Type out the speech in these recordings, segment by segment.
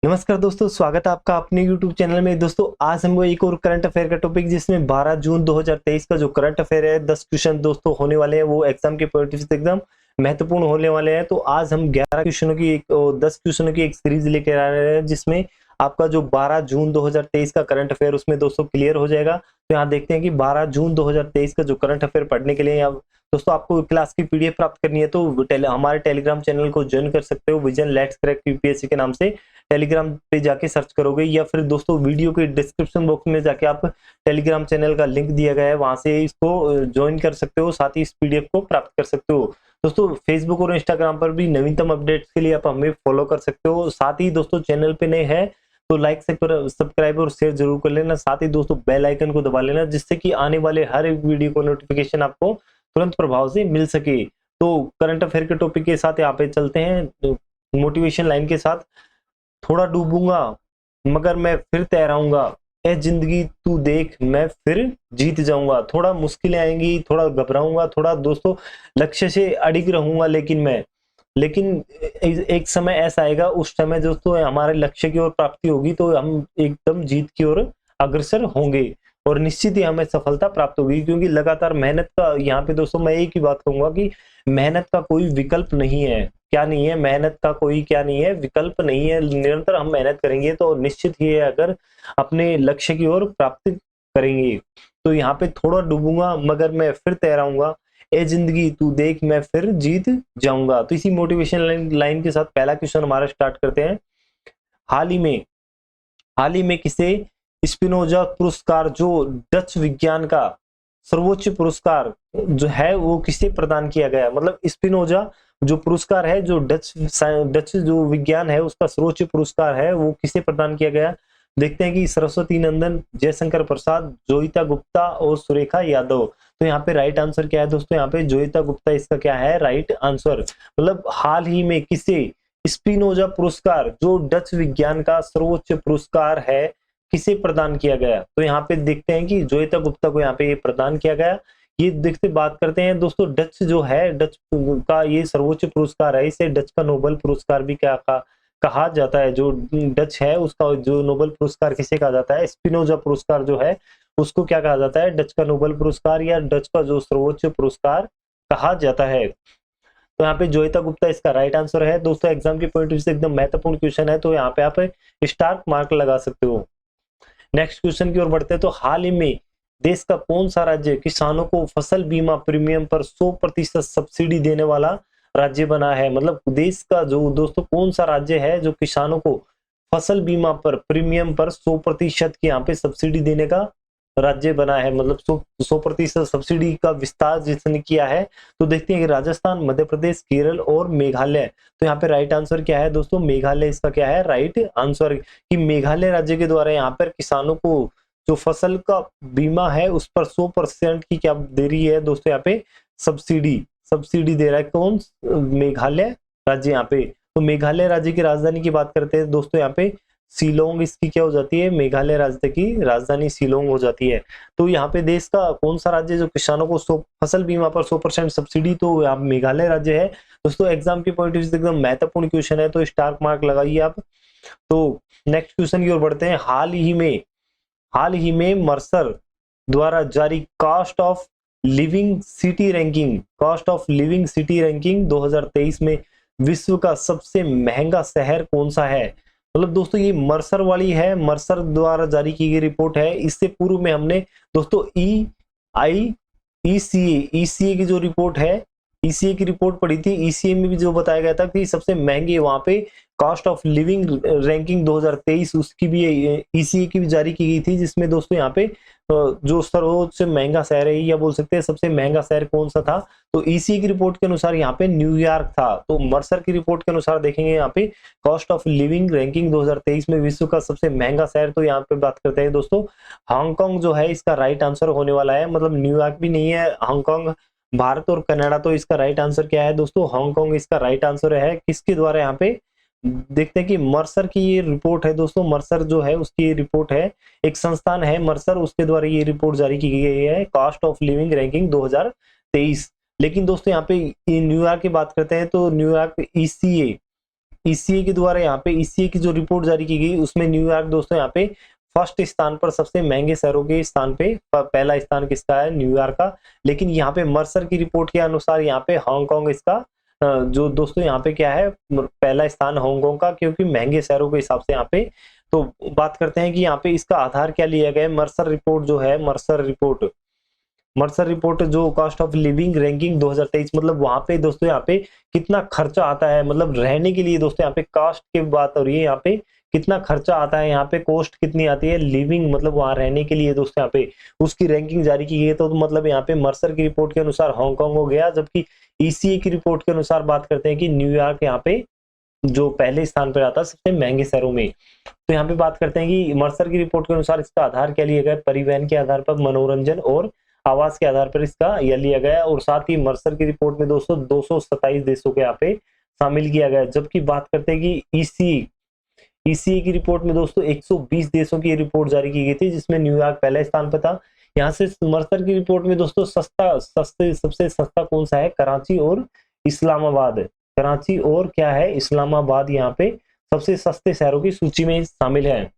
नमस्कार दोस्तों, स्वागत है आपका अपने YouTube चैनल में। दोस्तों आज हम वो एक और करंट अफेयर का टॉपिक जिसमें 12 जून 2023 का जो करंट अफेयर है 10 क्वेश्चन दोस्तों होने वाले हैं। वो एग्जाम के पॉइंट से एकदम महत्वपूर्ण होने वाले हैं। तो आज हम 11 क्वेश्चनों की 10 क्वेश्चनों की एक सीरीज लेकर आ रहे हैं जिसमें आपका जो 12 जून 2023 का करंट अफेयर उसमें दोस्तों क्लियर हो जाएगा। तो यहाँ देखते हैं कि 12 जून 2023 का जो करंट अफेयर पढ़ने के लिए दोस्तों आपको क्लास की पीडीएफ प्राप्त करनी है तो हमारे टेलीग्राम चैनल को ज्वाइन कर सकते हो। विजन लेट्स क्रैक यूपीएससी के नाम से टेलीग्राम पे जाके सर्च करोगे, या फिर दोस्तों वीडियो के डिस्क्रिप्शन बॉक्स में जाके आप टेलीग्राम चैनल का लिंक दिया गया है, वहां से इसको ज्वाइन कर सकते हो, साथ ही इस पीडीएफ को प्राप्त कर सकते हो। दोस्तों फेसबुक और इंस्टाग्राम पर भी नवीनतम अपडेट्स के लिए आप हमें फॉलो कर सकते हो। साथ ही दोस्तों चैनल पे नए हैं तो लाइक सब्सक्राइब और शेयर जरूर कर लेना। साथ ही दोस्तों बेल आइकन को दबा लेना जिससे कि आने वाले हर एक वीडियो को नोटिफिकेशन आपको तुरंत प्रभाव से मिल सके। तो करंट अफेयर के टॉपिक के साथ यहाँ पे चलते हैं मोटिवेशन लाइन के साथ। थोड़ा डूबूंगा मगर मैं फिर तैराऊंगा, ए जिंदगी तू देख मैं फिर जीत जाऊंगा। थोड़ा मुश्किलें आएंगी, थोड़ा घबराऊंगा, थोड़ा दोस्तों लक्ष्य से अडिग रहूंगा, लेकिन एक समय ऐसा आएगा, उस समय दोस्तों हमारे लक्ष्य की ओर प्राप्ति होगी तो हम एकदम जीत की ओर अग्रसर होंगे और निश्चित ही हमें सफलता प्राप्त होगी। क्योंकि लगातार मेहनत का, यहाँ पे दोस्तों मैं एक ही बात कहूंगा कि मेहनत का कोई विकल्प नहीं है। क्या नहीं है? मेहनत का कोई क्या नहीं है? विकल्प नहीं है। निरंतर हम मेहनत करेंगे तो निश्चित ही है अगर अपने लक्ष्य की ओर प्राप्त करेंगे। तो यहाँ पे थोड़ा डूबूंगा मगर मैं फिर तैराऊंगा, ए जिंदगी तू देख मैं फिर जीत जाऊंगा। तो इसी मोटिवेशन लाइन के साथ पहला क्वेश्चन हमारा स्टार्ट करते हैं। हाल ही में किसे स्पिनोजा पुरस्कार, जो डच विज्ञान का सर्वोच्च पुरस्कार जो है वो किसे प्रदान किया गया? मतलब स्पिनोजा जो पुरस्कार है, जो डच जो विज्ञान है उसका सर्वोच्च पुरस्कार है, वो किसे प्रदान किया गया? देखते हैं कि सरस्वती नंदन, जयशंकर प्रसाद, जोईता गुप्ता और सुरेखा यादव। तो यहाँ पे राइट आंसर क्या है दोस्तों? यहाँ पे जोईता गुप्ता इसका क्या है राइट आंसर। मतलब हाल ही में किसे स्पिनोजा पुरस्कार, जो डच विज्ञान का सर्वोच्च पुरस्कार है, किसे प्रदान किया गया? तो यहाँ पे देखते हैं कि जोईता गुप्ता को यहाँ पे ये प्रदान किया गया। ये देखते बात करते हैं दोस्तों, डच जो है, डच का ये सर्वोच्च पुरस्कार है, इसे डच का नोबेल पुरस्कार भी क्या कहा जाता है। जो डच है उसका जो नोबेल पुरस्कार किसे कहा जाता है? स्पिनोजा पुरस्कार जो है उसको क्या कहा जाता है? डच का नोबेल पुरस्कार या डच का जो सर्वोच्च पुरस्कार कहा जाता है। तो यहाँ पे जोईता गुप्ता इसका राइट आंसर है। दोस्तों एग्जाम के पॉइंट से एकदम महत्वपूर्ण क्वेश्चन है तो यहाँ पे आप स्टार मार्क लगा सकते हो। नेक्स्ट क्वेश्चन की ओर बढ़ते हैं। तो हाल ही में देश का कौन सा राज्य किसानों को फसल बीमा प्रीमियम पर 100% सब्सिडी देने वाला राज्य बना है? मतलब देश का जो दोस्तों कौन सा राज्य है जो किसानों को फसल बीमा पर प्रीमियम पर 100% की यहाँ पे सब्सिडी देने का राज्य बना है? मतलब 100% सब्सिडी का विस्तार जिसने किया है। तो देखते हैं कि राजस्थान, मध्य प्रदेश, केरल और मेघालय। तो यहाँ पे राइट आंसर क्या है दोस्तों? मेघालय इसका क्या है राइट आंसर। कि मेघालय राज्य के द्वारा यहाँ पर किसानों को जो फसल का बीमा है उस पर 100% की क्या दे रही है दोस्तों? यहाँ पे सब्सिडी दे रहा है कौन? मेघालय राज्य यहाँ पे। तो मेघालय राज्य की राजधानी की बात करते हैं दोस्तों, यहाँ पे शिलोंग इसकी क्या हो जाती है? मेघालय राज्य की राजधानी शिलोंग हो जाती है। तो यहाँ पे देश का कौन सा राज्य जो किसानों को फसल बीमा पर 100% सब्सिडी, तो यहाँ मेघालय राज्य है। दोस्तों एग्जाम के पॉइंट से एकदम महत्वपूर्ण क्वेश्चन है तो स्टार मार्क लगाइए आप। तो नेक्स्ट क्वेश्चन की ओर बढ़ते हैं। हाल ही में मर्सर द्वारा जारी cost of living city ranking 2023 में विश्व का सबसे महंगा शहर कौन सा है? मतलब दोस्तों ये मर्सर वाली है, मर्सर द्वारा जारी की गई रिपोर्ट है। इससे पूर्व में हमने दोस्तों ईसीए की जो रिपोर्ट है, ईसीए की रिपोर्ट पढ़ी थी। ईसीए में भी जो बताया गया था कि सबसे महंगे वहां पे कॉस्ट ऑफ लिविंग रैंकिंग 2023 उसकी भी ईसीए की भी जारी की गई थी, जिसमें दोस्तों यहाँ पे जो सर्वोच्च महंगा शहर है या बोल सकते हैं सबसे महंगा शहर कौन सा था? तो ईसीए की रिपोर्ट के अनुसार यहाँ पे न्यूयॉर्क था। तो मर्सर की रिपोर्ट के अनुसार देखेंगे यहाँ पे कॉस्ट ऑफ लिविंग रैंकिंग 2023 में विश्व का सबसे महंगा शहर, तो यहाँ पे बात करते हैं दोस्तों हांगकांग जो है इसका राइट आंसर होने वाला है। मतलब न्यूयॉर्क भी नहीं है, हांगकांग, भारत और कनाडा। तो इसका राइट आंसर क्या है दोस्तों? हांगकांग इसका राइट आंसर है। किसके द्वारा? यहाँ पे देखते हैं कि मर्सर की ये रिपोर्ट है दोस्तों। मर्सर जो है उसकी ये रिपोर्ट है, एक संस्थान है मर्सर, उसके द्वारा ये रिपोर्ट जारी की गई है कॉस्ट ऑफ लिविंग रैंकिंग 2023। लेकिन दोस्तों यहाँ पे न्यूयॉर्क की बात करते हैं तो न्यूयॉर्क ईसीए के द्वारा यहाँ पे ईसीए की जो रिपोर्ट जारी की गई उसमें न्यूयॉर्क दोस्तों यहाँ पे फर्स्ट स्थान पर, सबसे महंगे शहरों के स्थान पे पहला स्थान किसका है? न्यूयॉर्क का। लेकिन यहाँ पे मर्सर की रिपोर्ट के अनुसार यहाँ पे हांगकांग इसका जो दोस्तों यहाँ पे क्या है, पहला स्थान हांगकांग का, क्योंकि महंगे शहरों के हिसाब से यहाँ पे। तो बात करते हैं कि यहाँ पे इसका आधार क्या लिया गया है। मर्सर रिपोर्ट जो है, मर्सर रिपोर्ट जो कॉस्ट ऑफ लिविंग रैंकिंग 2023, मतलब वहां पे दोस्तों यहाँ पे कितना खर्चा आता है, मतलब रहने के लिए दोस्तों यहाँ पे कास्ट की बात हो रही है, यहाँ पे कितना खर्चा आता है, यहाँ पे कॉस्ट कितनी आती है लिविंग, मतलब वहां रहने के लिए दोस्तों यहाँ पे उसकी रैंकिंग जारी की गई है। तो मतलब यहाँ पे मर्सर की रिपोर्ट के अनुसार हांगकांग हो गया, जबकि ईसीए की रिपोर्ट के अनुसार बात करते हैं कि न्यूयॉर्क यहाँ पे जो पहले स्थान पर आता है सबसे महंगे शहरों में। तो यहाँ पे बात करते हैं कि मर्सर की रिपोर्ट के अनुसार इसका आधार क्या लिया गया? परिवहन के आधार पर, मनोरंजन और आवास के आधार पर इसका यह लिया गया। और साथ ही मर्सर की रिपोर्ट में दोस्तों 227 देशों के यहाँ पे शामिल किया गया। जबकि बात करते हैं कि ईसीए की रिपोर्ट में दोस्तों 120 देशों की रिपोर्ट जारी की गई थी, जिसमें न्यूयॉर्क पहला स्थान पर था। यहाँ से मर्सर की रिपोर्ट में दोस्तों सबसे सस्ता कौन सा है? कराची और इस्लामाबाद। कराची और क्या है? इस्लामाबाद यहाँ पे सबसे सस्ते शहरों की सूची में शामिल है।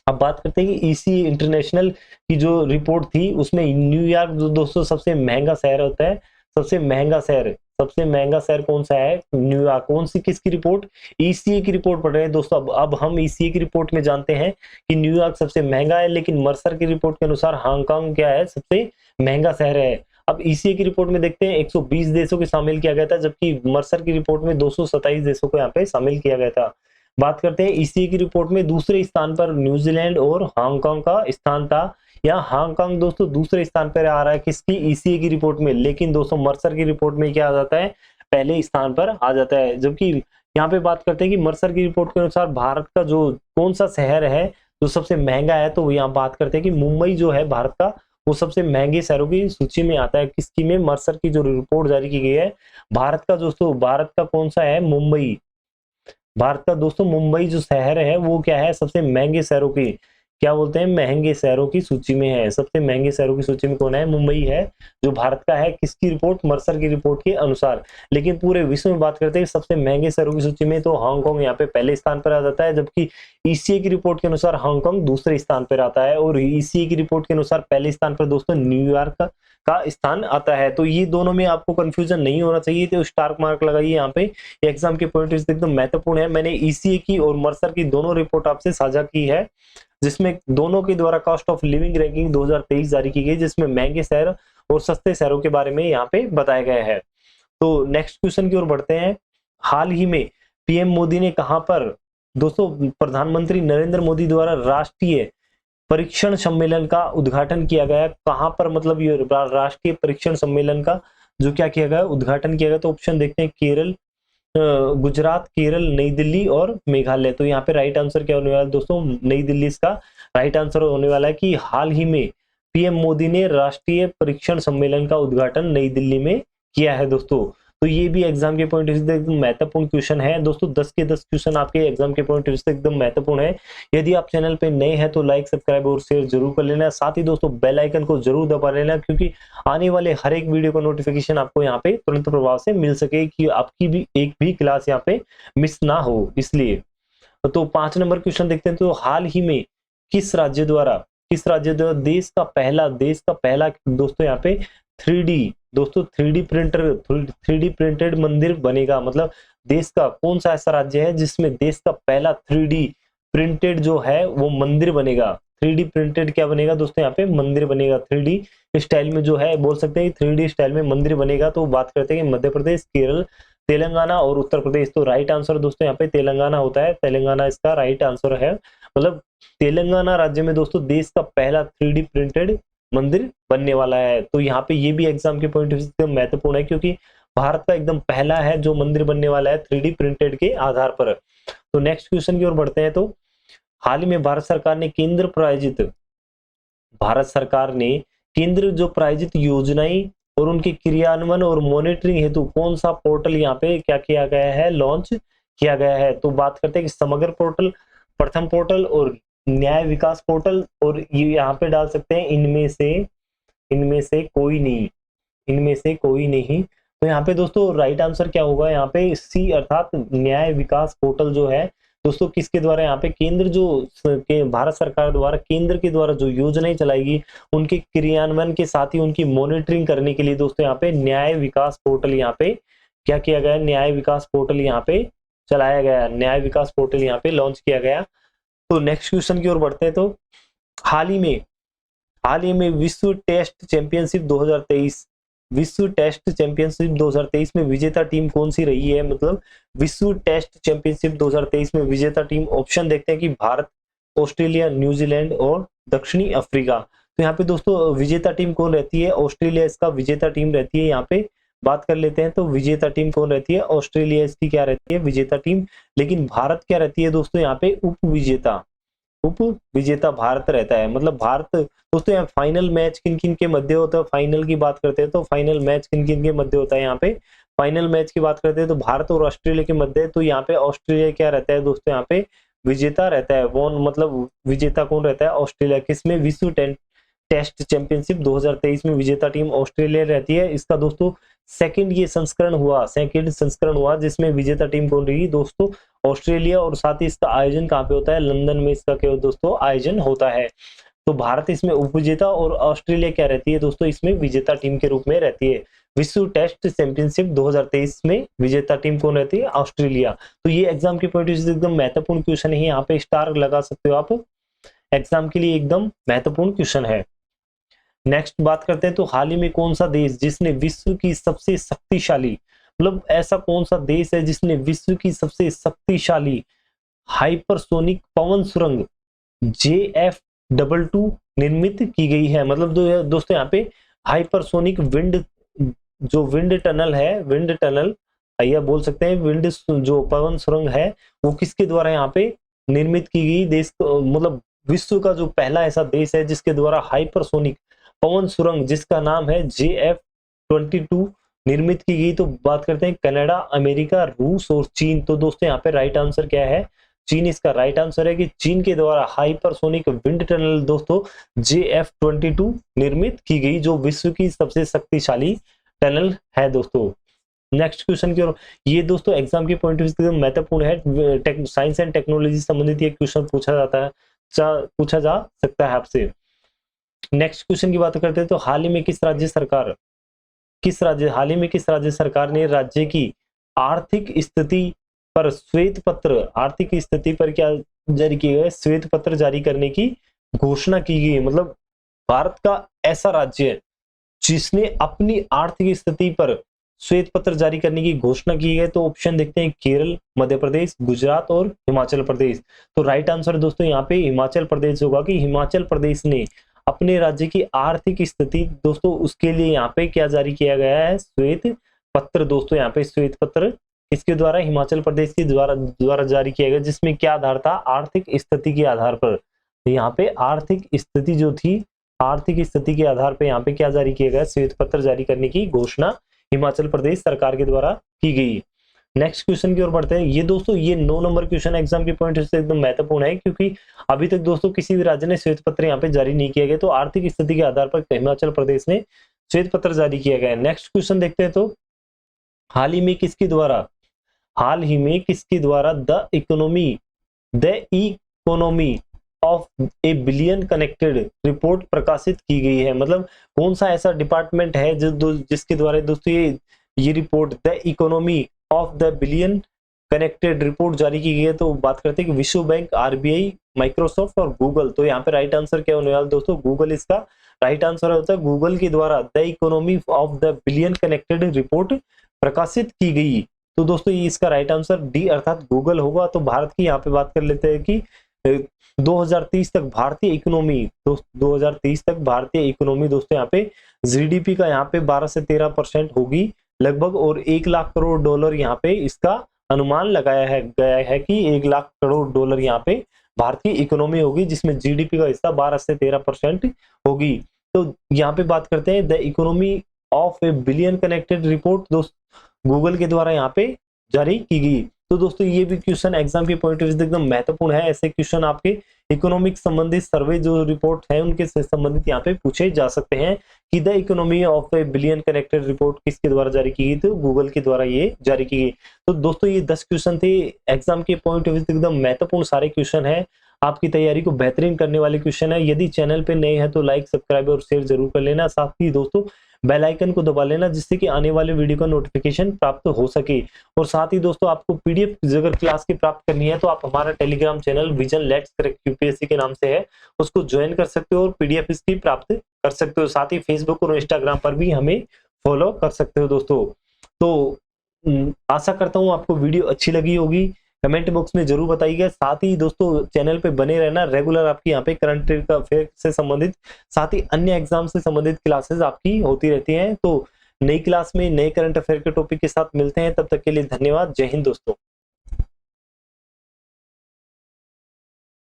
अब बात करते हैं कि ईसी इंटरनेशनल की जो रिपोर्ट थी उसमें न्यूयॉर्क जो दोस्तों सबसे महंगा शहर होता है, सबसे महंगा शहर कौन सा है? न्यूयॉर्क। कौन सी, किसकी रिपोर्ट? ईसीए की रिपोर्ट पढ़ रहे हैं दोस्तों। अब हम ईसीए की रिपोर्ट में जानते हैं कि न्यूयॉर्क सबसे महंगा है, लेकिन मर्सर की रिपोर्ट के अनुसार हांगकांग क्या है? सबसे महंगा शहर है। अब ईसीए की रिपोर्ट में देखते हैं 120 देशों को शामिल किया गया था, जबकि मर्सर की रिपोर्ट में 227 देशों को यहाँ पे शामिल किया गया था। बात करते हैं ईसीए की रिपोर्ट में दूसरे स्थान पर न्यूजीलैंड और हांगकांग का स्थान था। यहाँ हांगकांग दोस्तों दूसरे स्थान पर आ रहा है किसकी? ईसीए की रिपोर्ट में। लेकिन दोस्तों मर्सर की रिपोर्ट में क्या आ जाता है? पहले स्थान पर आ जाता है। जबकि यहाँ पे बात करते हैं कि मर्सर की रिपोर्ट के अनुसार भारत का जो कौन सा शहर है जो सबसे महंगा है, तो यहाँ बात करते हैं कि मुंबई जो है भारत का, वो सबसे महंगे शहरों की सूची में आता है। किसकी में? मर्सर की जो रिपोर्ट जारी की गई है भारत का दोस्तों, भारत का कौन सा है? मुंबई। भारत का दोस्तों मुंबई जो शहर है वो क्या है? सबसे महंगे शहरों की, क्या बोलते हैं, महंगे शहरों की सूची में है। सबसे महंगे शहरों की सूची में कौन है? मुंबई है, जो भारत का है। किसकी रिपोर्ट? मर्सर की रिपोर्ट के अनुसार। लेकिन पूरे विश्व में बात करते हैं सबसे महंगे शहरों की सूची में, तो हांगकांग यहाँ पे पहले स्थान पर आ जाता है, जबकि ईसीए की रिपोर्ट के अनुसार हांगकांग दूसरे स्थान पर आता है। और ईसीए की रिपोर्ट के अनुसार पहले स्थान पर दोस्तों न्यूयॉर्क का स्थान आता है। तो ये दोनों में आपको कंफ्यूजन नहीं होना चाहिए, तो स्टार मार्क लगाइए यहाँ पे। एग्जाम के पॉइंट से एकदम महत्वपूर्ण है। मैंने ईसीए की और मर्सर की दोनों रिपोर्ट आपसे साझा की है, जिसमें दोनों के द्वारा कॉस्ट ऑफ लिविंग रैंकिंग 2023 जारी की गई, जिसमें महंगे शहर और सस्ते शहरों के बारे में यहाँ पे बताया गया है। तो नेक्स्ट क्वेश्चन की ओर बढ़ते हैं। हाल ही में पीएम मोदी ने कहां पर दोस्तों, प्रधानमंत्री नरेंद्र मोदी द्वारा राष्ट्रीय परीक्षण सम्मेलन का उद्घाटन किया गया? कहां पर, मतलब ये राष्ट्रीय परीक्षण सम्मेलन का जो क्या किया गया? उद्घाटन किया गया। तो ऑप्शन देखते हैं, केरल, गुजरात, केरल, नई दिल्ली और मेघालय। तो यहाँ पे राइट आंसर क्या होने वाला है दोस्तों? नई दिल्ली इसका राइट आंसर होने वाला है कि हाल ही में पीएम मोदी ने राष्ट्रीय परीक्षण सम्मेलन का उद्घाटन नई दिल्ली में किया है दोस्तों। तो ये भी एग्जाम के पॉइंट से एकदम महत्वपूर्ण क्वेश्चन है दोस्तों। 10 के 10 क्वेश्चन आपके एग्जाम के पॉइंट से एकदम महत्वपूर्ण है। यदि आप चैनल पे नए हैं तो लाइक, सब्सक्राइब और शेयर जरूर कर लेना। साथ ही दोस्तों बेल आइकन को जरूर दबा लेना, क्योंकि आने वाले हर एक वीडियो का नोटिफिकेशन आपको यहाँ पे तुरंत प्रभाव से मिल सके, कि आपकी भी एक भी क्लास यहाँ पे मिस ना हो, इसलिए। तो 5 नंबर क्वेश्चन देखते हैं। तो हाल ही में किस राज्य द्वारा देश का पहला दोस्तों यहाँ पे 3D प्रिंटेड मंदिर बनेगा? मतलब देश का कौन सा ऐसा राज्य है जिसमें देश का पहला 3D प्रिंटेड जो है वो मंदिर बनेगा? 3D प्रिंटेड क्या बनेगा दोस्तों? यहाँ पे मंदिर बनेगा। 3D स्टाइल में जो है, बोल सकते हैं 3D स्टाइल में मंदिर बनेगा। तो बात करते हैं कि मध्य प्रदेश, केरल, तेलंगाना और उत्तर प्रदेश। तो राइट आंसर दोस्तों यहाँ पे तेलंगाना होता है। तेलंगाना इसका राइट आंसर है। मतलब तेलंगाना राज्य में दोस्तों देश का पहला 3D प्रिंटेड मंदिर बनने वाला है। तो यहाँ पे ये भी एग्जाम के पॉइंट ऑफ व्यू से महत्वपूर्ण है, क्योंकि भारत का एकदम पहला है जो मंदिर बनने वाला है 3D प्रिंटेड के आधार पर। तो नेक्स्ट क्वेश्चन की ओर बढ़ते हैं। तो हाल ही में भारत सरकार ने केंद्र जो प्रायोजित योजनाएं और उनके क्रियान्वयन और मॉनिटरिंग हेतु कौन सा पोर्टल यहाँ पे क्या किया गया है? लॉन्च किया गया है। तो बात करते हैं कि समग्र पोर्टल, प्रथम पोर्टल और न्याय विकास पोर्टल। और ये यहाँ पे डाल सकते हैं इनमें से कोई नहीं। तो यहाँ पे दोस्तों राइट आंसर क्या होगा, यहाँ पे सी अर्थात न्याय विकास पोर्टल जो है दोस्तों किसके द्वारा, यहाँ पे केंद्र जो भारत सरकार द्वारा केंद्र के द्वारा जो योजनाएं चलाएगी उनके क्रियान्वयन के साथ ही उनकी मॉनिटरिंग करने के लिए दोस्तों यहाँ पे न्याय विकास पोर्टल यहाँ पे क्या किया गया है, न्याय विकास पोर्टल यहाँ पे चलाया गया, न्याय विकास पोर्टल यहाँ पे लॉन्च किया गया। तो नेक्स्ट क्वेश्चन की ओर बढ़ते हैं। तो हाल ही में विश्व टेस्ट चैंपियनशिप 2023 विश्व टेस्ट चैंपियनशिप 2023 में विजेता टीम कौन सी रही है, मतलब विश्व टेस्ट चैंपियनशिप 2023 में विजेता टीम ऑप्शन देखते हैं कि भारत, ऑस्ट्रेलिया, न्यूजीलैंड और दक्षिणी अफ्रीका। तो यहाँ पे दोस्तों विजेता टीम कौन रहती है, ऑस्ट्रेलिया इसका विजेता टीम रहती है। यहाँ पे बात कर लेते हैं तो विजेता टीम कौन रहती है, ऑस्ट्रेलिया इसकी क्या रहती है, विजेता टीम। लेकिन भारत क्या रहती है दोस्तों, यहाँ पे उप विजेता भारत रहता है। मतलब भारत दोस्तों यहाँ फाइनल मैच किन किन के मध्य होता है, फाइनल की बात करते हैं तो फाइनल मैच किन किन के मध्य होता है, यहाँ पे फाइनल मैच की बात करते हैं तो भारत और ऑस्ट्रेलिया के मध्य। तो यहाँ पे ऑस्ट्रेलिया क्या रहता है दोस्तों, यहाँ पे विजेता रहता है। वो मतलब विजेता कौन रहता है, ऑस्ट्रेलिया। किसमें, विश्व टेस्ट चैंपियनशिप 2023 में विजेता टीम ऑस्ट्रेलिया रहती है। इसका दोस्तों सेकंड संस्करण हुआ जिसमें विजेता टीम कौन रही दोस्तों, ऑस्ट्रेलिया। और साथ ही इसका आयोजन कहाँ पे होता है, लंदन में इसका क्या दोस्तों आयोजन होता है। तो भारत इसमें उपविजेता और ऑस्ट्रेलिया क्या रहती है दोस्तों, इसमें विजेता टीम के रूप में रहती है। विश्व टेस्ट चैंपियनशिप 2023 में विजेता टीम कौन रहती है, ऑस्ट्रेलिया। तो ये एग्जाम के पॉइंट से एकदम महत्वपूर्ण क्वेश्चन है, यहाँ पे स्टार लगा सकते हो आप, एग्जाम के लिए एकदम महत्वपूर्ण क्वेश्चन है। नेक्स्ट बात करते हैं तो हाल ही में कौन सा देश जिसने विश्व की सबसे शक्तिशाली, मतलब ऐसा कौन सा देश है जिसने विश्व की सबसे शक्तिशाली हाइपरसोनिक पवन सुरंग JF22 निर्मित की गई है। मतलब दोस्तों यहाँ पे हाइपरसोनिक विंड टनल है, विंड टनल या बोल सकते हैं विंड जो पवन सुरंग है वो किसके द्वारा यहाँ पे निर्मित की गई, देश मतलब विश्व का जो पहला ऐसा देश है जिसके द्वारा हाइपरसोनिक पवन सुरंग जिसका नाम है JF22 निर्मित की गई। तो बात करते हैं कनाडा, अमेरिका, रूस और चीन। तो दोस्तों यहाँ पे राइट आंसर क्या है, चीन इसका राइट आंसर है कि चीन के द्वारा हाइपरसोनिक विंड टनल दोस्तों JF22 निर्मित की गई, जो विश्व की सबसे शक्तिशाली टनल है दोस्तों। नेक्स्ट क्वेश्चन की ओर, ये दोस्तों एग्जाम के पॉइंट ऑफ व्यू से महत्वपूर्ण है, साइंस एंड टेक्नोलॉजी संबंधित ये क्वेश्चन पूछा जा सकता है आपसे। नेक्स्ट क्वेश्चन की बात करते हैं तो हाल ही में किस राज्य सरकार ने राज्य की आर्थिक स्थिति पर आर्थिक स्थिति पर क्या जारी किया गया, श्वेत पत्र जारी करने की घोषणा की गई। मतलब भारत का ऐसा राज्य है जिसने अपनी आर्थिक स्थिति पर श्वेत पत्र जारी करने की घोषणा की है। तो ऑप्शन देखते हैं केरल, मध्य प्रदेश, गुजरात और हिमाचल प्रदेश। तो राइट आंसर दोस्तों यहाँ पे हिमाचल प्रदेश होगा कि हिमाचल प्रदेश ने अपने राज्य की आर्थिक स्थिति दोस्तों उसके लिए यहाँ पे क्या जारी किया गया है, श्वेत पत्र। दोस्तों यहाँ पे श्वेत पत्र इसके द्वारा हिमाचल प्रदेश के द्वारा जारी किया गया, जिसमें क्या आधार था, आर्थिक स्थिति के आधार पर। यहाँ पे आर्थिक स्थिति जो थी, आर्थिक स्थिति के आधार पर यहाँ पे क्या जारी किया गया, श्वेत पत्र जारी करने की घोषणा हिमाचल प्रदेश सरकार के द्वारा की गई। नेक्स्ट क्वेश्चन की ओर बढ़ते हैं। ये दोस्तों ये 9 नंबर क्वेश्चन एग्जाम के पॉइंट से एकदम महत्वपूर्ण है, क्योंकि अभी तक दोस्तों किसी भी राज्य ने श्वेत पत्र यहाँ पे जारी नहीं किया गया। तो आर्थिक स्थिति के आधार पर हिमाचल प्रदेश ने श्वेत पत्र जारी किया गया है। नेक्स्ट क्वेश्चन देखते हैं तो हाल ही में किसके द्वारा the economy of A billion connected report प्रकाशित की गई है। मतलब कौन सा ऐसा डिपार्टमेंट है जिसके द्वारा दोस्तों ये report the economy of the billion connected report जारी की गई है। तो बात करते हैं कि विश्व बैंक, RBI, माइक्रोसॉफ्ट और गूगल। तो यहाँ पे राइट आंसर क्या होने वाला दोस्तों, गूगल इसका राइट आंसर होता है। गूगल के द्वारा the economy of the billion connected report प्रकाशित की गई। तो दोस्तों ये इसका राइट आंसर डी अर्थात गूगल होगा। तो भारत की यहाँ पे बात कर लेते हैं कि 2030 तक भारतीय इकोनॉमी दोस्तों यहाँ पे GDP का यहाँ पे 12 से 13% होगी लगभग, और 1 लाख करोड़ डॉलर यहाँ पे इसका अनुमान लगाया गया है कि 1 लाख करोड़ डॉलर यहाँ पे भारतीय इकोनॉमी होगी, जिसमें GDP का हिस्सा 12 से 13% होगी। तो यहाँ पे बात करते हैं the economy of A billion connected report दोस्त गूगल के द्वारा यहाँ पे जारी की गई। तो दोस्तों ये भी क्वेश्चन एग्जाम के पॉइंट ऑफ व्यू से एकदम महत्वपूर्ण है। ऐसे क्वेश्चन आपके इकोनॉमिक संबंधित सर्वे जो रिपोर्ट है उनके से संबंधित यहाँ पे पूछे जा सकते हैं कि the economy of A billion connected report किसके द्वारा जारी की गई? तो गूगल के द्वारा ये जारी की गई। तो दोस्तों ये 10 क्वेश्चन थे एग्जाम के पॉइंट ऑफ व्यू से एकदम महत्वपूर्ण सारे क्वेश्चन है, आपकी तैयारी को बेहतरीन करने वाले क्वेश्चन है। यदि चैनल पे नए हैं तो लाइक, सब्सक्राइब और शेयर जरूर कर लेना। साथ ही दोस्तों बेल आइकन को दबा लेना जिससे कि आने वाले वीडियो का नोटिफिकेशन प्राप्त हो सके। और साथ ही दोस्तों आपको पीडीएफ अगर क्लास की प्राप्त करनी है तो आप हमारा Telegram channel vision let's crack UPSC के नाम से है, उसको ज्वाइन कर सकते हो और पीडीएफ इसकी प्राप्त कर सकते हो। साथ ही फेसबुक और इंस्टाग्राम पर भी हमें फॉलो कर सकते हो दोस्तों। तो आशा करता हूँ आपको वीडियो अच्छी लगी होगी, कमेंट बॉक्स में जरूर बताइएगा। साथ ही दोस्तों चैनल पे बने रहना, रेगुलर आपकी यहाँ पे करंट अफेयर से संबंधित साथ ही अन्य एग्जाम से संबंधित क्लासेस आपकी होती रहती हैं। तो नई क्लास में नए करंट अफेयर के टॉपिक के साथ मिलते हैं, तब तक के लिए धन्यवाद। जय हिंद दोस्तों।